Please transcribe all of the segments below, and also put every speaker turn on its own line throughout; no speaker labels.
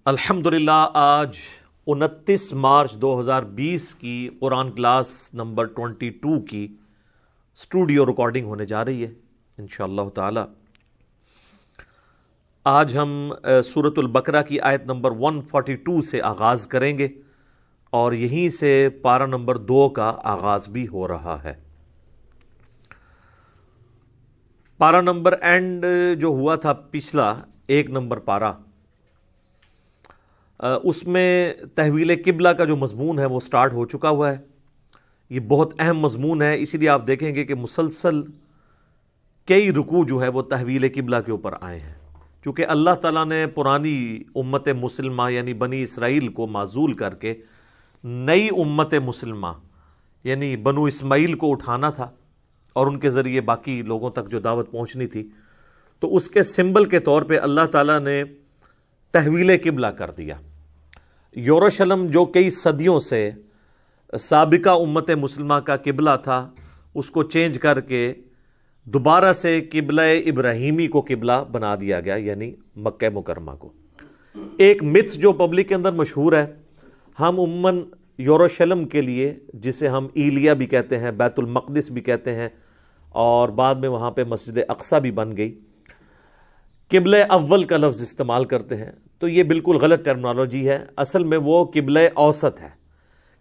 الحمدللہ آج 29 مارچ 2020 کی قرآن کلاس نمبر 22 کی اسٹوڈیو ریکارڈنگ ہونے جا رہی ہے انشاءاللہ تعالی۔ آج ہم سورۃ البقرہ کی آیت نمبر 142 سے آغاز کریں گے اور یہیں سے پارہ نمبر 2 کا آغاز بھی ہو رہا ہے۔ پارہ نمبر اینڈ جو ہوا تھا پچھلا 1 نمبر پارہ، اس میں تحویل قبلہ کا جو مضمون ہے وہ سٹارٹ ہو چکا ہوا ہے۔ یہ بہت اہم مضمون ہے، اسی لیے آپ دیکھیں گے کہ مسلسل کئی رکوع جو ہے وہ تحویل قبلہ کے اوپر آئے ہیں، چونکہ اللہ تعالیٰ نے پرانی امت مسلمہ یعنی بنی اسرائیل کو معزول کر کے نئی امت مسلمہ یعنی بنو اسماعیل کو اٹھانا تھا اور ان کے ذریعے باقی لوگوں تک جو دعوت پہنچنی تھی، تو اس کے سمبل کے طور پہ اللہ تعالیٰ نے تحویل قبلہ کر دیا۔ یروشلم جو کئی صدیوں سے سابقہ امت مسلمہ کا قبلہ تھا، اس کو چینج کر کے دوبارہ سے قبلہ ابراہیمی کو قبلہ بنا دیا گیا، یعنی مکہ مکرمہ کو۔ ایک متھ جو پبلک کے اندر مشہور ہے، ہم عموماً یروشلم کے لیے، جسے ہم ایلیا بھی کہتے ہیں، بیت المقدس بھی کہتے ہیں، اور بعد میں وہاں پہ مسجد اقصیٰ بھی بن گئی، قبلہ اول کا لفظ استعمال کرتے ہیں، تو یہ بالکل غلط ٹرمنالوجی ہے۔ اصل میں وہ قبلہ اوسط ہے۔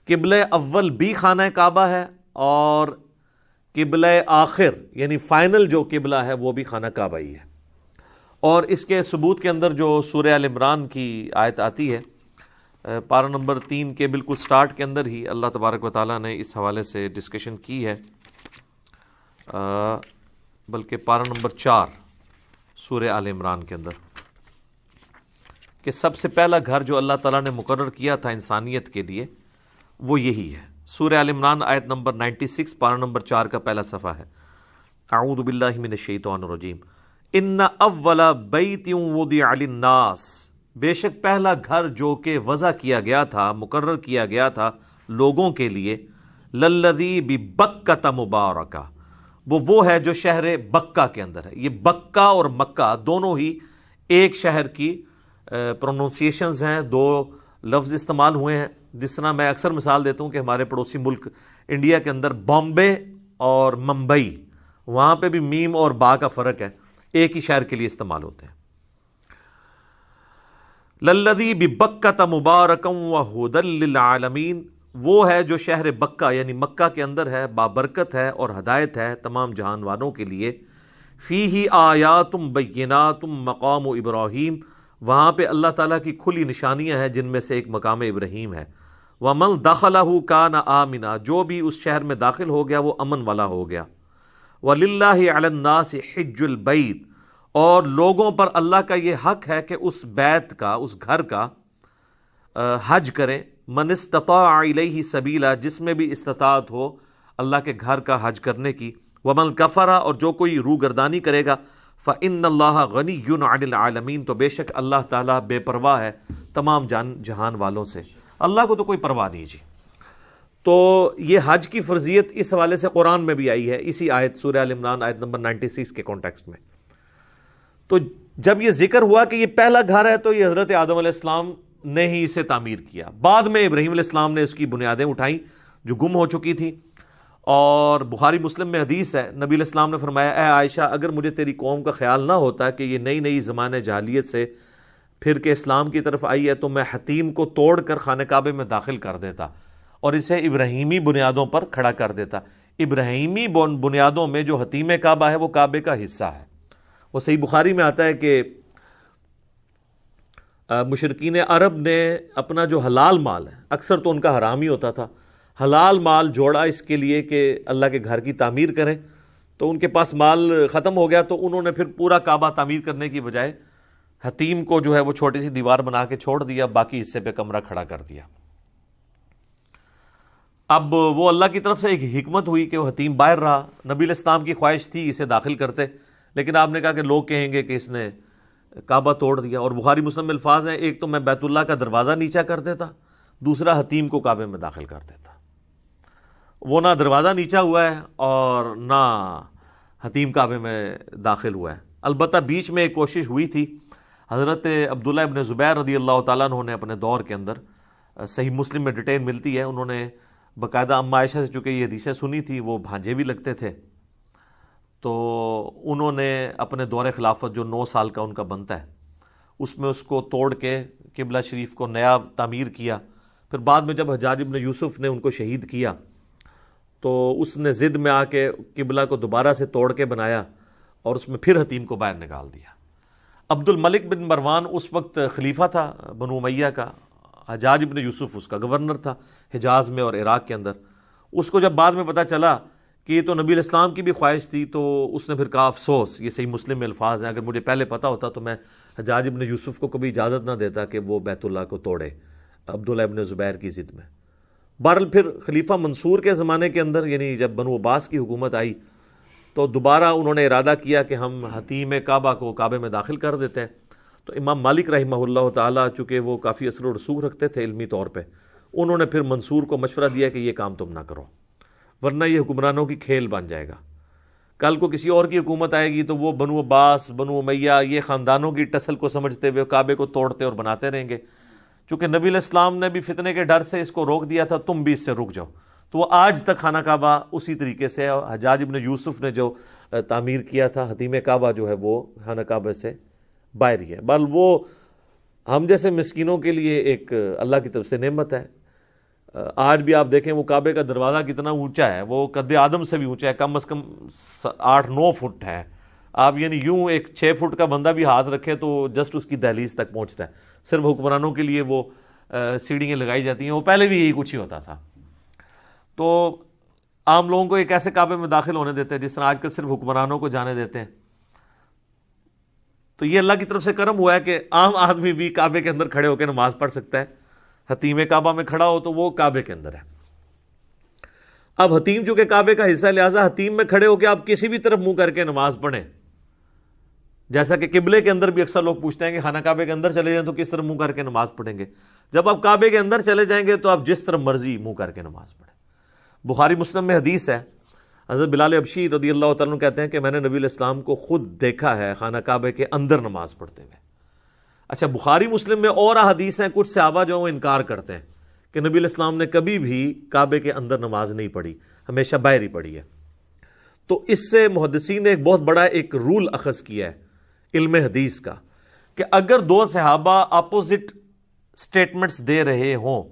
قبلہ اول بھی خانہ کعبہ ہے اور قبلہ آخر یعنی فائنل جو قبلہ ہے وہ بھی خانہ کعبہ ہی ہے۔ اور اس کے ثبوت کے اندر جو سورہ آل عمران کی آیت آتی ہے، پارہ نمبر 3 کے بالکل سٹارٹ کے اندر ہی اللہ تبارک و تعالیٰ نے اس حوالے سے ڈسکشن کی ہے، بلکہ پارہ نمبر 4 سورہ آل عمران کے اندر، کہ سب سے پہلا گھر جو اللہ تعالیٰ نے مقرر کیا تھا انسانیت کے لیے وہ یہی ہے۔ سورہ آل عمران آیت نمبر 96 پارہ نمبر 4 کا پہلا صفحہ ہے۔ اعوذ باللہ من الشیطان الرجیم، ان اول بیت وضع للناس، بے شک پہلا گھر جو کہ وضع کیا گیا تھا، مقرر کیا گیا تھا لوگوں کے لیے، للذی ببکۃ مبارکہ، وہ ہے جو شہر بکہ کے اندر ہے۔ یہ بکہ اور مکہ دونوں ہی ایک شہر کی پروننسیشنز ہیں، 2 لفظ استعمال ہوئے ہیں۔ جس طرح میں اکثر مثال دیتا ہوں کہ ہمارے پڑوسی ملک انڈیا کے اندر بامبے اور ممبئی، وہاں پہ بھی میم اور با کا فرق ہے، ایک ہی شہر کے لیے استعمال ہوتے ہیں۔ للذی ببکۃ مبارکا وہدی للعالمین، وہ ہے جو شہر بکہ یعنی مکہ کے اندر ہے، بابرکت ہے اور ہدایت ہے تمام جہان والوں کے لیے۔ فیہ آیات بینات مقام ابراہیم، وہاں پہ اللہ تعالیٰ کی کھلی نشانیاں ہیں جن میں سے ایک مقام ابراہیم ہے۔ ومن دخلہ کان آمنا، جو بھی اس شہر میں داخل ہو گیا وہ امن والا ہو گیا۔ وللہ علی الناس حج البیت، اور لوگوں پر اللہ کا یہ حق ہے کہ اس بیت کا، اس گھر کا حج کریں۔ من استطاع الیہ سبیلا، جس میں بھی استطاعت ہو اللہ کے گھر کا حج کرنے کی۔ ومن کفر، اور جو کوئی روگردانی کرے گا، فإن اللہ غنی عن العالمین، تو بے شک اللہ تعالیٰ بے پرواہ ہے تمام جہان والوں سے، اللہ کو تو کوئی پرواہ نہیں جی۔ تو یہ حج کی فرضیت اس حوالے سے قرآن میں بھی آئی ہے، اسی آیت سورہ آل عمران آیت نمبر 96 کے کانٹیکسٹ میں۔ تو جب یہ ذکر ہوا کہ یہ پہلا گھر ہے، تو یہ حضرت آدم علیہ السلام نے ہی اسے تعمیر کیا، بعد میں ابراہیم علیہ السلام نے اس کی بنیادیں اٹھائیں جو گم ہو چکی تھیں۔ اور بخاری مسلم میں حدیث ہے، نبی علیہ السلام نے فرمایا، اے عائشہ، اگر مجھے تیری قوم کا خیال نہ ہوتا کہ یہ نئی زمانے جاہلیت سے پھر کے اسلام کی طرف آئی ہے، تو میں حتیم کو توڑ کر خانہ کعبے میں داخل کر دیتا اور اسے ابراہیمی بنیادوں پر کھڑا کر دیتا۔ ابراہیمی بنیادوں میں جو حتیم کعبہ ہے وہ کعبے کا حصہ ہے۔ وہ صحیح بخاری میں آتا ہے کہ مشرکین عرب نے اپنا جو حلال مال ہے، اکثر تو ان کا حرام ہی ہوتا تھا، حلال مال جوڑا اس کے لیے کہ اللہ کے گھر کی تعمیر کریں، تو ان کے پاس مال ختم ہو گیا، تو انہوں نے پھر پورا کعبہ تعمیر کرنے کی بجائے حتیم کو جو ہے وہ چھوٹی سی دیوار بنا کے چھوڑ دیا، باقی حصے پہ کمرہ کھڑا کر دیا۔ اب وہ اللہ کی طرف سے ایک حکمت ہوئی کہ وہ حتیم باہر رہا، نبی علیہ السلام کی خواہش تھی اسے داخل کرتے، لیکن آپ نے کہا کہ لوگ کہیں گے کہ اس نے کعبہ توڑ دیا۔ اور بخاری مسلم میں الفاظ ہیں، ایک تو میں بیت اللہ کا دروازہ نیچا کر دیتا، دوسرا حتیم کو کعبے میں داخل کر دیتا۔ وہ نہ دروازہ نیچا ہوا ہے اور نہ حتیم کعبے میں داخل ہوا ہے۔ البتہ بیچ میں ایک کوشش ہوئی تھی، حضرت عبداللہ ابن زبیر رضی اللہ تعالیٰ عنہ نے اپنے دور کے اندر، صحیح مسلم میں ڈیٹیل ملتی ہے، انہوں نے باقاعدہ اما عائشہ سے چونکہ یہ حدیثیں سنی تھی، وہ بھانجے بھی لگتے تھے، تو انہوں نے اپنے دور خلافت جو 9 سال کا ان کا بنتا ہے اس میں اس کو توڑ کے قبلہ شریف کو نیا تعمیر کیا. پھر بعد میں جب حجاج ابن یوسف نے ان کو شہید کیا تو اس نے ضد میں آ کے قبلہ کو دوبارہ سے توڑ کے بنایا اور اس میں پھر حتیم کو باہر نکال دیا. عبد الملک بن مروان اس وقت خلیفہ تھا بنو امیہ کا، حجاج ابن یوسف اس کا گورنر تھا حجاز میں اور عراق کے اندر. اس کو جب بعد میں پتہ چلا کہ یہ تو نبی علیہ السلام کی بھی خواہش تھی تو اس نے پھر کہا افسوس، یہ صحیح مسلم میں الفاظ ہیں، اگر مجھے پہلے پتہ ہوتا تو میں حجاج ابن یوسف کو کبھی اجازت نہ دیتا کہ وہ بیت اللہ کو توڑے عبداللہ ابن زبیر کی ضد میں. بہرحال پھر خلیفہ منصور کے زمانے کے اندر، یعنی جب بنو عباس کی حکومت آئی تو دوبارہ انہوں نے ارادہ کیا کہ ہم حتیم کعبہ کو کعبے میں داخل کر دیتے ہیں. تو امام مالک رحمہ اللہ تعالیٰ چونکہ وہ کافی اثر و رسوخ رکھتے تھے علمی طور پہ، انہوں نے پھر منصور کو مشورہ دیا کہ یہ کام تم نہ کرو ورنہ یہ حکمرانوں کی کھیل بن جائے گا. کل کو کسی اور کی حکومت آئے گی تو وہ بنو عباس، بنو امیہ، یہ خاندانوں کی ٹسل کو سمجھتے ہوئے کعبے کو توڑتے اور بناتے رہیں گے. چونکہ نبی علیہ السلام نے بھی فتنے کے ڈر سے اس کو روک دیا تھا، تم بھی اس سے رک جاؤ. تو وہ آج تک خانہ کعبہ اسی طریقے سے، حجاج ابن یوسف نے جو تعمیر کیا تھا حتیم کعبہ جو ہے وہ خانہ کعبہ سے باہر ہی ہے. بل وہ ہم جیسے مسکینوں کے لیے ایک اللہ کی طرف سے نعمت ہے. آج بھی آپ دیکھیں وہ کعبے کا دروازہ کتنا اونچا ہے، وہ قد آدم سے بھی اونچا ہے، کم از کم 8-9 فٹ ہے. آپ یعنی یوں ایک 6 فٹ کا بندہ بھی ہاتھ رکھے تو جسٹ اس کی دہلیز تک پہنچتا ہے. صرف حکمرانوں کے لیے وہ سیڑھیاں لگائی جاتی ہیں، وہ پہلے بھی یہی کچھ ہی ہوتا تھا. تو عام لوگوں کو ایک ایسے کعبے میں داخل ہونے دیتے ہیں جس طرح آج کل صرف حکمرانوں کو جانے دیتے ہیں. تو یہ اللہ کی طرف سے کرم ہوا ہے کہ عام آدمی بھی کعبے کے اندر کھڑے ہو کے نماز پڑھ سکتا ہے. حتیم کعبہ میں کھڑا ہو تو وہ کعبے کے اندر ہے. اب حتیم چونکہ کعبے کا حصہ، لہٰذا حتیم میں کھڑے ہو کے آپ کسی بھی طرف منہ کر کے نماز پڑھیں. جیسا کہ قبلے کے اندر بھی اکثر لوگ پوچھتے ہیں کہ خانہ کعبے کے اندر چلے جائیں تو کس طرح منہ کر کے نماز پڑھیں گے. جب آپ کعبے کے اندر چلے جائیں گے تو آپ جس طرح مرضی منہ کر کے نماز پڑھیں. بخاری مسلم میں حدیث ہے، حضرت بلال حبشی رضی اللہ تعالیٰ عنہ کہتے ہیں کہ میں نے نبی علیہ السلام کو خود دیکھا ہے خانہ کعبے کے اندر نماز پڑھتے ہوئے. اچھا، بخاری مسلم میں اور حدیث ہیں، کچھ صحابہ جو وہ انکار کرتے ہیں کہ نبی علیہ السلام نے کبھی بھی کعبے کے اندر نماز نہیں پڑھی، ہمیشہ باہر ہی پڑھی ہے. تو اس سے محدثین نے ایک بہت بڑا ایک رول اخذ کیا ہے علم حدیث کا کہ اگر 2 صحابہ اپوزٹ سٹیٹمنٹس دے رہے ہوں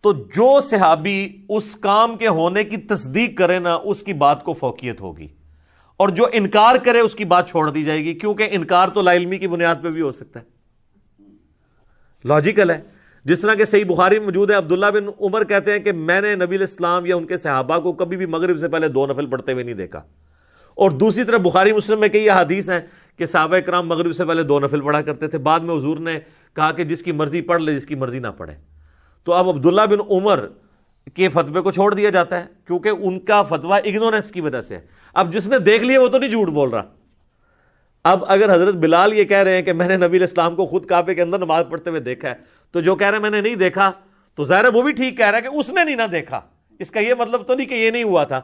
تو جو صحابی اس کام کے ہونے کی تصدیق کرے نا اس کی بات کو فوقیت ہوگی، اور جو انکار کرے اس کی بات چھوڑ دی جائے گی، کیونکہ انکار تو لا علمی کی بنیاد پہ بھی ہو سکتا ہے. لاجیکل ہے. جس طرح کہ صحیح بخاری میں موجود ہے، عبداللہ بن عمر کہتے ہیں کہ میں نے نبی علیہ السلام یا ان کے صحابہ کو کبھی بھی مغرب سے پہلے 2 نفل پڑھتے ہوئے نہیں دیکھا. اور دوسری طرف بخاری مسلم میں کئی حدیث ہیں کہ صحابہ کرام مغرب سے پہلے 2 نفل پڑھا کرتے تھے. بعد میں حضور نے کہا کہ جس کی مرضی پڑھ لے، جس کی مرضی نہ پڑھے. تو اب عبداللہ بن عمر کے فتوے کو چھوڑ دیا جاتا ہے کیونکہ ان کا فتویٰ اگنورنس کی وجہ سے ہے. اب جس نے دیکھ لیا وہ تو نہیں جھوٹ بول رہا. اب اگر حضرت بلال یہ کہہ رہے ہیں کہ میں نے نبی علیہ السلام کو خود کعبے کے اندر نماز پڑھتے ہوئے دیکھا ہے، تو جو کہہ رہے ہیں میں نے نہیں دیکھا تو ظاہر ہے وہ بھی ٹھیک کہہ رہا ہے کہ اس نے نہیں نہ دیکھا. اس کا یہ مطلب تو نہیں کہ یہ نہیں ہوا تھا.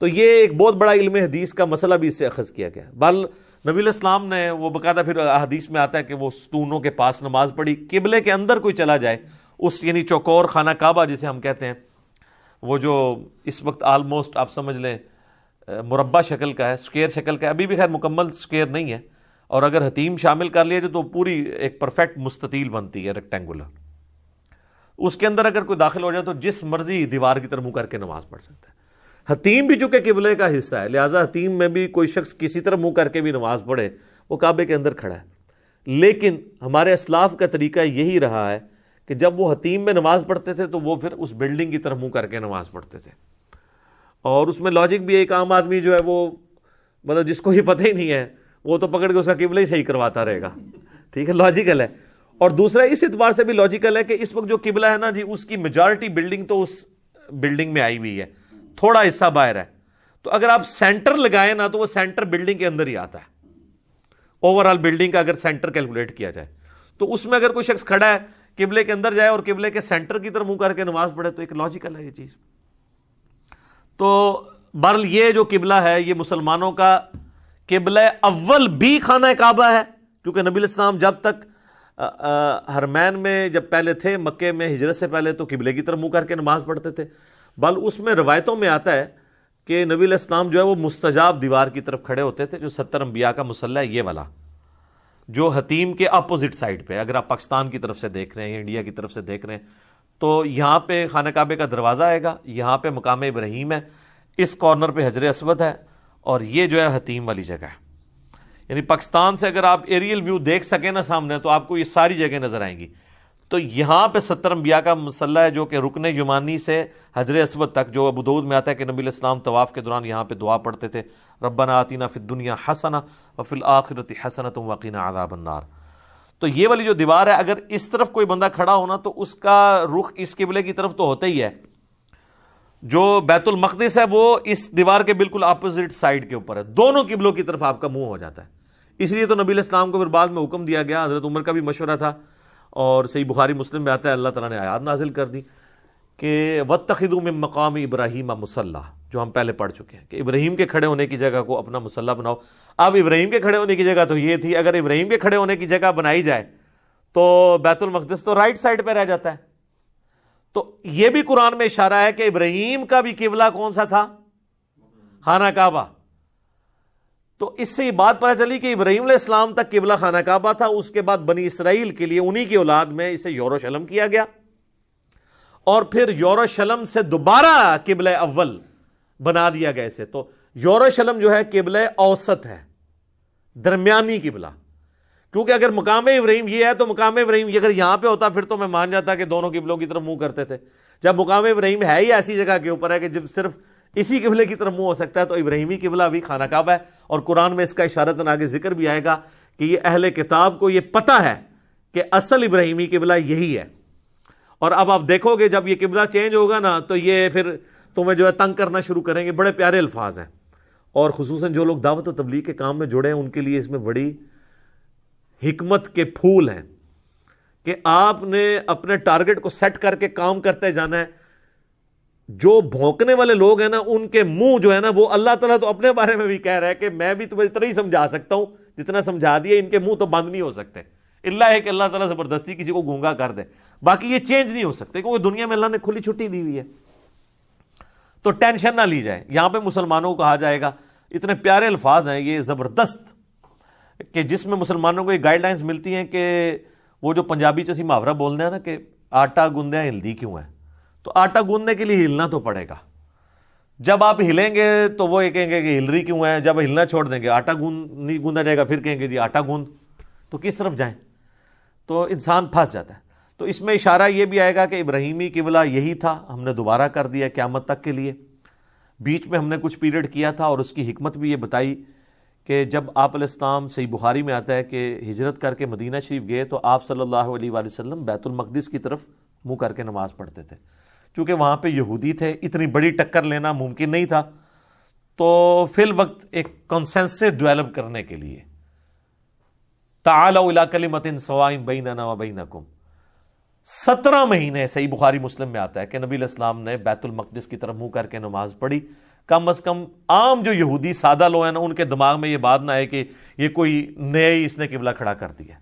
تو یہ ایک بہت بڑا علم حدیث کا مسئلہ بھی اس سے اخذ کیا گیا. بل نبی علیہ السلام نے وہ باقاعدہ پھر حدیث میں آتا ہے کہ وہ ستونوں کے پاس نماز پڑھی. قبلے کے اندر کوئی چلا جائے، اس یعنی چوکور خانہ کعبہ جسے ہم کہتے ہیں، وہ جو اس وقت آلموسٹ آپ سمجھ لیں مربع شکل کا ہے، سکوئر شکل کا ہے، ابھی بھی خیر مکمل سکوئر نہیں ہے، اور اگر حتیم شامل کر لیے تو پوری ایک پرفیکٹ مستطیل بنتی ہے، ریکٹینگولر. اس کے اندر اگر کوئی داخل ہو جائے تو جس مرضی دیوار کی طرف منہ کر کے نماز پڑھ سکتا ہے. حتیم بھی چونکہ قبلے کا حصہ ہے، لہٰذا حتیم میں بھی کوئی شخص کسی طرح منہ کر کے بھی نماز پڑھے وہ کعبے کے اندر کھڑا ہے. لیکن ہمارے اسلاف کا طریقہ یہی رہا ہے کہ جب وہ حتیم میں نماز پڑھتے تھے تو وہ پھر اس بلڈنگ کی طرف منہ کر کے نماز پڑھتے تھے. اور اس میں لاجک بھی ایک عام آدمی جو ہے وہ مطلب جس کو یہ پتہ ہی نہیں ہے وہ تو پکڑ کے اس کا قبلہ ہی صحیح کرواتا رہے گا. ٹھیک ہے، لاجیکل ہے. اور دوسرا اس اعتبار سے بھی لاجیکل ہے کہ اس وقت جو قبلہ ہے نا جی، اس کی میجارٹی بلڈنگ تو اس بلڈنگ میں آئی ہوئی ہے، تھوڑا حصہ باہر ہے. تو اگر آپ سینٹر لگائیں نا تو وہ سینٹر بلڈنگ کے اندر ہی آتا ہے. اوور آل بلڈنگ کا اگر سینٹر کیلکولیٹ کیا جائے تو اس میں اگر کوئی شخص کھڑا ہے قبلے کے اندر جائے اور قبلے کے سینٹر کی طرف منہ کر کے نماز پڑھے تو ایک لاجیکل ہے یہ چیز. تو بہرحال یہ جو قبلہ ہے یہ مسلمانوں کا قبلہ اول بھی خانہ کعبہ ہے، کیونکہ نبی علیہ السلام جب تک حرمین میں جب پہلے تھے، مکے میں ہجرت سے پہلے، تو قبلے کی طرف منہ کر کے نماز پڑھتے تھے، بل اس میں روایتوں میں آتا ہے کہ نبی علیہ السلام جو ہے وہ مستجاب دیوار کی طرف کھڑے ہوتے تھے، جو 70 انبیاء کا مصلی ہے یہ والا، جو حتیم کے اپوزٹ سائڈ پہ، اگر آپ پاکستان کی طرف سے دیکھ رہے ہیں یا انڈیا کی طرف سے دیکھ رہے ہیں تو یہاں پہ خانہ کعبے کا دروازہ آئے گا، یہاں پہ مقام ابراہیم ہے، اس کارنر پہ حجر اسود ہے، اور یہ جو ہے حتیم والی جگہ ہے۔ یعنی پاکستان سے اگر آپ ایریل ویو دیکھ سکیں نا سامنے تو آپ کو یہ ساری جگہ نظر آئیں گی۔ تو یہاں پہ 70 انبیاء کا مصلی ہے، جو کہ رکن یمانی سے حجر اسود تک، جو ابو داؤد میں آتا ہے کہ نبی علیہ السلام طواف کے دوران یہاں پہ دعا پڑھتے تھے، ربنا آتینا فی الدنیا حسنہ وفی الآخرۃ حسنۃ وقنا عذاب النار۔ تو یہ والی جو دیوار ہے، اگر اس طرف کوئی بندہ کھڑا ہونا تو اس کا رخ اس قبلے کی طرف تو ہوتا ہی ہے۔ جو بیت المقدس ہے وہ اس دیوار کے بالکل اپوزٹ سائڈ کے اوپر ہے، دونوں قبلوں کی طرف آپ کا منہ ہو جاتا ہے۔ اس لیے تو نبی علیہ السلام کو پھر بعد میں حکم دیا گیا، حضرت عمر کا بھی مشورہ تھا، اور صحیح بخاری مسلم میں آتا ہے اللہ تعالیٰ نے آیات نازل کر دی کہ وَاتَّخِذُوا مِن مَّقَامِ إِبْرَاهِيمَ مُصَلَّى، جو ہم پہلے پڑھ چکے ہیں کہ ابراہیم کے کھڑے ہونے کی جگہ کو اپنا مصلی بناؤ۔ اب ابراہیم کے کھڑے ہونے کی جگہ تو یہ تھی، اگر ابراہیم کے کھڑے ہونے کی جگہ بنائی جائے تو بیت المقدس تو رائٹ سائڈ پہ رہ جاتا ہے۔ تو یہ بھی قرآن میں اشارہ ہے کہ ابراہیم کا بھی قبلہ کون سا تھا؟ خانہ کعبہ۔ تو اس سے یہ بات پتہ چلی کہ ابراہیم علیہ السلام تک قبلہ خانہ کعبہ تھا، اس کے بعد بنی اسرائیل کے لیے انہی کی اولاد میں اسے یروشلم کیا گیا، اور پھر یروشلم سے دوبارہ قبلہ اول بنا دیا گیا اسے۔ تو یروشلم جو ہے قبلہ اوسط ہے، درمیانی قبلہ، کیونکہ اگر مقام ابراہیم یہ ہے تو مقام ابراہیم اگر یہاں پہ ہوتا پھر تو میں مان جاتا کہ دونوں قبلوں کی طرف منہ کرتے تھے۔ جب مقام ابراہیم ہے ہی ایسی جگہ کے اوپر ہے کہ جب صرف اسی قبلے کی طرف منہ ہو سکتا ہے، تو ابراہیمی قبلہ بھی خانہ کعبہ ہے، اور قرآن میں اس کا اشارتاً آگے ذکر بھی آئے گا کہ یہ اہل کتاب کو یہ پتہ ہے کہ اصل ابراہیمی قبلہ یہی ہے۔ اور اب آپ دیکھو گے جب یہ قبلہ چینج ہوگا نا تو یہ پھر تمہیں جو ہے تنگ کرنا شروع کریں گے۔ بڑے پیارے الفاظ ہیں، اور خصوصاً جو لوگ دعوت و تبلیغ کے کام میں جڑے ہیں ان کے لیے اس میں بڑی حکمت کے پھول ہیں کہ آپ نے اپنے ٹارگٹ کو سیٹ کر کے کام کرتے جانا ہے۔ جو بھونکنے والے لوگ ہیں نا ان کے منہ جو ہے نا، وہ اللہ تعالیٰ تو اپنے بارے میں بھی کہہ رہا ہے کہ میں بھی تمہیں اتنا ہی سمجھا سکتا ہوں جتنا سمجھا دیا، ان کے منہ تو بند نہیں ہو سکتے، اللہ ہے کہ اللہ تعالیٰ زبردستی کسی کو گونگا کر دے، باقی یہ چینج نہیں ہو سکتے کیونکہ دنیا میں اللہ نے کھلی چھٹی دی ہوئی ہے۔ تو ٹینشن نہ لی جائے، یہاں پہ مسلمانوں کو کہا جائے گا، اتنے پیارے الفاظ ہیں یہ زبردست، کہ جس میں مسلمانوں کو یہ گائیڈ لائنز ملتی ہیں کہ وہ جو پنجابی چسی محاورہ بولتے ہیں نا کہ آٹا گوندے ہیں ہلدی کیوں ہے، تو آٹا گوندنے کے لیے ہلنا تو پڑے گا۔ جب آپ ہلیں گے تو وہ یہ کہیں گے کہ ہل رہی کیوں ہے، جب ہلنا چھوڑ دیں گے آٹا نہیں گوندا جائے گا، پھر کہیں گے جی آٹا گوند، تو کس طرف جائیں؟ تو انسان پھنس جاتا ہے۔ تو اس میں اشارہ یہ بھی آئے گا کہ ابراہیمی قبلہ یہی تھا، ہم نے دوبارہ کر دیا قیامت تک کے لیے۔ بیچ میں ہم نے کچھ پیریڈ کیا تھا، اور اس کی حکمت بھی یہ بتائی کہ جب آپ علیہ السلام، صحیح بخاری میں آتا ہے کہ ہجرت کر کے مدینہ شریف گئے تو آپ صلی اللہ علیہ وآلہ وسلم بیت المقدس کی طرف منہ کر کے نماز پڑھتے تھے، چونکہ وہاں پہ یہودی تھے، اتنی بڑی ٹکر لینا ممکن نہیں تھا۔ تو فی الوقت ایک کنسنسس ڈیولپ کرنے کے لیے تعالوا الی کلمۃ سواء بیننا وبینکم، 17 مہینے صحیح بخاری مسلم میں آتا ہے کہ نبی علیہ السلام نے بیت المقدس کی طرف منہ کر کے نماز پڑھی۔ کم از کم عام جو یہودی سادہ لوگ ہیں نا ان کے دماغ میں یہ بات نہ آئے کہ یہ کوئی نئے ہی اس نے قبلہ کھڑا کر دیا۔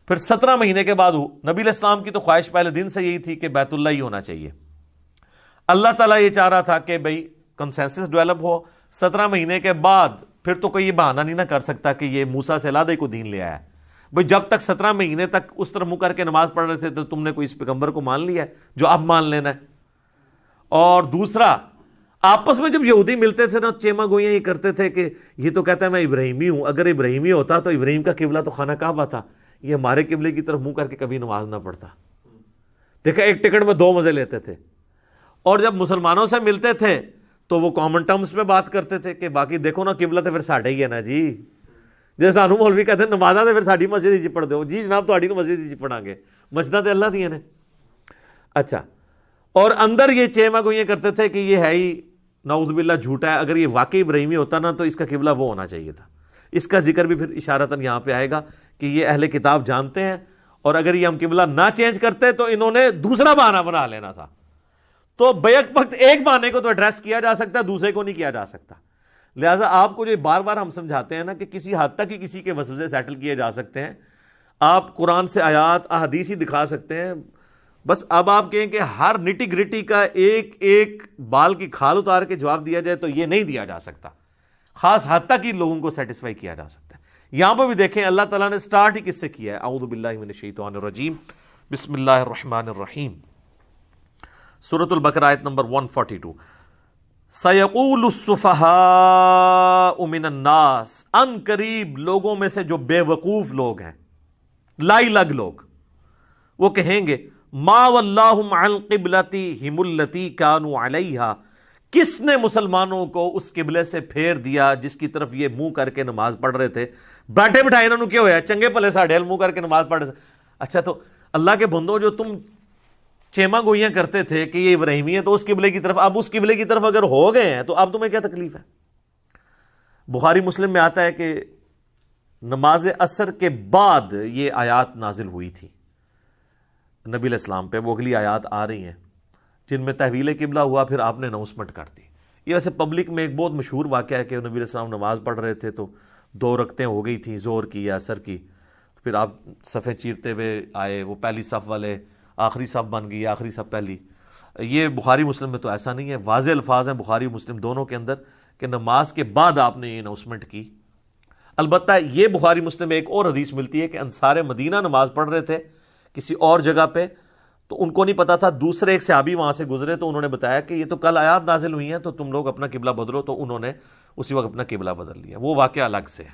پھر 17 مہینے کے بعد نبی علیہ السلام کی تو خواہش پہلے دن سے یہی تھی کہ بیت اللہ ہی ہونا چاہیے، اللہ تعالیٰ یہ چاہ رہا تھا کہ بھئی کنسنسس ڈیولپ ہو۔ 17 مہینے کے بعد پھر تو کوئی یہ بہانہ نہیں نہ کر سکتا کہ یہ موسیٰ سے علیحدہ کو دین لے آیا ہے۔ بھئی جب تک 17 مہینے تک اس طرح منہ کر کے نماز پڑھ رہے تھے تو تم نے کوئی اس پیغمبر کو مان لیا ہے جو اب مان لینا ہے۔ اور دوسرا، آپس میں جب یہودی ملتے تھے نا چیما گوئیاں یہ کرتے تھے کہ یہ تو کہتا ہے میں ابراہیمی ہوں، اگر ابراہیمی ہوتا تو ابراہیم کا قبلہ تو خانہ کعبہ تھا، یہ ہمارے قبلے کی طرف منہ کر کے کبھی نماز نہ پڑھتا۔ دیکھا، ایک ٹکٹ میں 2 مزے لیتے تھے۔ اور جب مسلمانوں سے ملتے تھے تو وہ کامن ٹرمز پہ بات کرتے تھے کہ باقی دیکھو نا قبلہ تو پھر ساڈا ہی ہے نا جی، جیسے سانو مولوی کہتے ہیں نمازاں تو پھر ساڈی مسجد ہی پڑھ دو جی، جناب تہاڈی مسجد ہی پڑھاں گے، مسجداں تے اللہ دیاں نے۔ اچھا، اور اندر یہ چیما گوئیاں کرتے تھے کہ یہ ہے ہی نعوذ باللہ جھوٹا ہے، اگر یہ واقعی ابراہیمی ہوتا نا تو اس کا قبلہ وہ ہونا چاہیے تھا۔ اس کا ذکر بھی پھر اشارتاً یہاں پہ آئے گا کہ یہ اہل کتاب جانتے ہیں، اور اگر یہ ہم قبلہ نہ چینج کرتے تو انہوں نے دوسرا بہانہ بنا لینا تھا۔ تو بیک وقت ایک بہانے کو تو ایڈریس کیا جا سکتا ہے، دوسرے کو نہیں کیا جا سکتا۔ لہٰذا آپ کو جو بار بار ہم سمجھاتے ہیں نا کہ کسی حد تک ہی کسی کے وسوسے سیٹل کیے جا سکتے ہیں، آپ قرآن سے آیات احادیث ہی دکھا سکتے ہیں، بس اب آپ کہیں کہ ہر نٹی گریٹی کا ایک ایک بال کی کھال اتار کے جواب دیا جائے تو یہ نہیں دیا جا سکتا، خاص حد تک ہی لوگوں کو سیٹسفائی کیا جا سکتا ہے۔ یہاں پہ بھی دیکھیں اللہ تعالیٰ نے سٹارٹ ہی کس سے کیا ہے، اعوذ باللہ من الشیطان الرجیم، بسم اللہ الرحمن الرحیم، سورۃ البقرہ آیت نمبر 142، سَيَقُولُ السُّفَهَاءُ مِنَ النَّاسِ، ان قریب لوگوں میں سے جو بے وقوف لوگ ہیں، لائی لگ لوگ، وہ کہیں گے ما وَلَّاهُمْ عَنْ قِبْلَتِهِمُ الَّتِي كَانُوا عَلَيْهَا، کس نے مسلمانوں کو اس قبلے سے پھیر دیا جس کی طرف یہ منہ کر کے نماز پڑھ رہے تھے؟ بیٹھے بٹھائے انہوں نے کیا ہوا، چنگے پلے ساڑھے منہ کر کے نماز پڑھ رہے تھے۔ اچھا تو اللہ کے بندوں، جو تم چیما گوئیاں کرتے تھے کہ یہ ابراہیمی ہے تو اس قبلے کی طرف، اب اس قبلے کی طرف اگر ہو گئے ہیں تو اب تمہیں کیا تکلیف ہے؟ بخاری مسلم میں آتا ہے کہ نماز عصر کے بعد یہ آیات نازل ہوئی تھی نبی علیہ السلام پہ، وہ اگلی آیات آ رہی ہیں جن میں تحویل قبلہ ہوا، پھر آپ نے اناؤنسمنٹ کر دی۔ یہ ویسے پبلک میں ایک بہت مشہور واقعہ ہے کہ نبی علیہ السلام نماز پڑھ رہے تھے تو 2 رکعتیں ہو گئی تھیں ظہر کی یا عصر کی، پھر آپ صفیں چیرتے ہوئے آئے، وہ پہلی صف والے آخری صف بن گئی، آخری صف پہلی۔ یہ بخاری مسلم میں تو ایسا نہیں ہے، واضح الفاظ ہیں بخاری مسلم دونوں کے اندر کہ نماز کے بعد آپ نے یہ اناؤنسمنٹ کی۔ البتہ یہ بخاری مسلم میں ایک اور حدیث ملتی ہے کہ انصار مدینہ نماز پڑھ رہے تھے کسی اور جگہ پہ، تو ان کو نہیں پتا تھا، دوسرے ایک صحابی وہاں سے گزرے تو انہوں نے بتایا کہ یہ تو کل آیات نازل ہوئی ہیں تو تم لوگ اپنا قبلہ بدلو، تو انہوں نے اسی وقت اپنا قبلہ بدل لیا۔ وہ واقعہ الگ سے ہے۔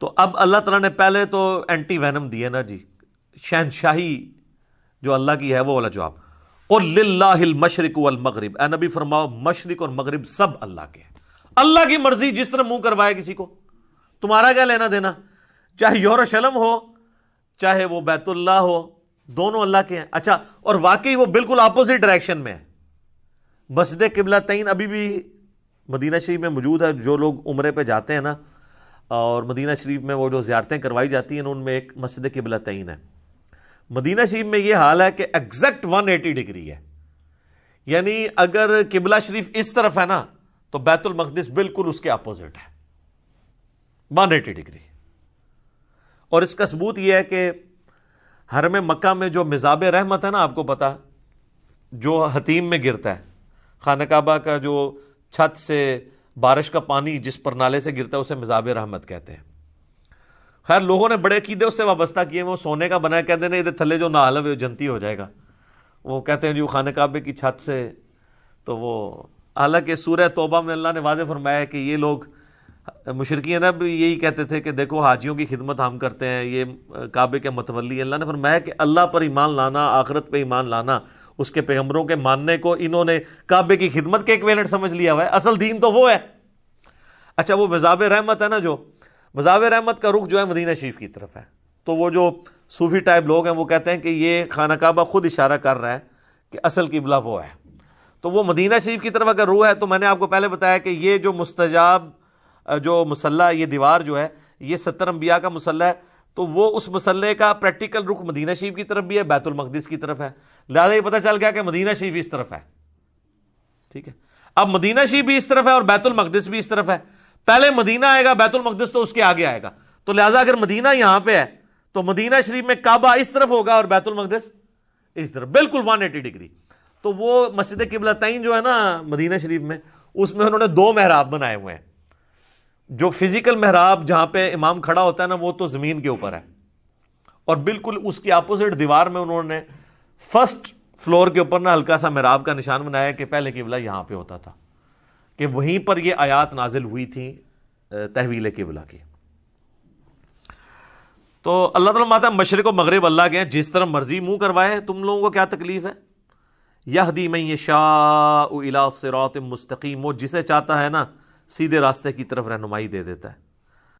تو اب اللہ تعالیٰ نے پہلے تو اینٹی وینم دی ہے نا جی، شہنشاہی جو اللہ کی ہے وہ والا جواب، قل للہ المشرق والمغرب، اے نبی فرماؤ مشرق اور مغرب سب اللہ کے ہیں، اللہ کی مرضی جس طرح منہ کروائے کسی کو، تمہارا کیا لینا دینا، چاہے یروشلم ہو چاہے وہ بیت اللہ ہو، دونوں اللہ کے ہیں۔ اچھا، اور واقعی وہ بالکل اپوزٹ ڈائریکشن میں ہے۔ مسجد قبلتین ابھی بھی مدینہ شریف میں موجود ہے، جو لوگ عمرے پہ جاتے ہیں نا، اور مدینہ شریف میں وہ جو زیارتیں کروائی جاتی ہیں ان میں ایک مسجد قبلتین ہے۔ مدینہ شریف میں یہ حال ہے کہ ایگزیکٹ 180 ڈگری ہے، یعنی اگر قبلہ شریف اس طرف ہے نا تو بیت المقدس بالکل اس کے اپوزٹ ہے، 180 ڈگری۔ اور اس کا ثبوت یہ ہے کہ حرم مکہ میں جو مزاب رحمت ہے نا، آپ کو پتا جو حتیم میں گرتا ہے، خانہ کعبہ کا جو چھت سے بارش کا پانی جس پر نالے سے گرتا ہے اسے مزاب رحمت کہتے ہیں۔ خیر لوگوں نے بڑے عقیدے اس سے وابستہ کیے، وہ سونے کا بنا ہے، کہتے ہیں ادھر تھلے جو نہ حلو جنتی ہو جائے گا، وہ کہتے ہیں جو خانہ کعبے کی چھت سے، تو وہ حالانکہ سورہ توبہ میں اللہ نے واضح فرمایا ہے کہ یہ لوگ مشرکین اب یہی کہتے تھے کہ دیکھو حاجیوں کی خدمت ہم کرتے ہیں، یہ کعبے کے متولی۔ اللہ نے فرمایا کہ اللہ پر ایمان لانا، آخرت پہ ایمان لانا، اس کے پیغمبروں کے ماننے کو انہوں نے کعبے کی خدمت کے ایکویلنٹ سمجھ لیا ہوا ہے، اصل دین تو وہ ہے۔ اچھا وہ مزاب رحمت ہے نا، جو مزاب رحمت کا رخ جو ہے مدینہ شریف کی طرف ہے، تو وہ جو صوفی ٹائپ لوگ ہیں وہ کہتے ہیں کہ یہ خانہ کعبہ خود اشارہ کر رہا ہے کہ اصل قبلہ وہ ہے، تو وہ مدینہ شریف کی طرف اگر روح ہے تو میں نے آپ کو پہلے بتایا کہ یہ جو مستجاب جو مسلح، یہ دیوار جو ہے یہ 70 انبیاء کا مسلح ہے، تو وہ اس مسلح کا پریکٹیکل رخ مدینہ شریف کی طرف بھی ہے، بیت المقدس کی طرف ہے، لہٰذا یہ پتہ چل گیا کہ مدینہ شریف اس طرف ہے۔ ٹھیک ہے، اب مدینہ شریف بھی اس طرف ہے اور بیت المقدس بھی اس طرف ہے، پہلے مدینہ آئے گا، بیت المقدس تو اس کے آگے آئے گا، تو لہٰذا اگر مدینہ یہاں پہ ہے تو مدینہ شریف میں کعبہ اس طرف ہوگا اور بیت المقدس اس طرف، بالکل 180 ڈگری۔ تو وہ مسجد قبلتین جو ہے نا مدینہ شریف میں، اس میں انہوں نے 2 محراب بنائے ہوئے ہیں۔ جو فزیکل محراب جہاں پہ امام کھڑا ہوتا ہے نا وہ تو زمین کے اوپر ہے، اور بالکل اس کی اپوزٹ دیوار میں انہوں نے فرسٹ فلور کے اوپر نا ہلکا سا محراب کا نشان بنایا کہ پہلے قبلہ یہاں پہ ہوتا تھا، کہ وہیں پر یہ آیات نازل ہوئی تھیں تحویل قبلہ کی۔ تو اللہ تعالیٰ ماتا مشرق و مغرب اللہ کے ہیں، جس طرح مرضی منہ کروائے، تم لوگوں کو کیا تکلیف ہے؟ یہدی من یشاء الی صراط مستقیم، وہ جسے چاہتا ہے نا سیدھے راستے کی طرف رہنمائی دے دیتا ہے۔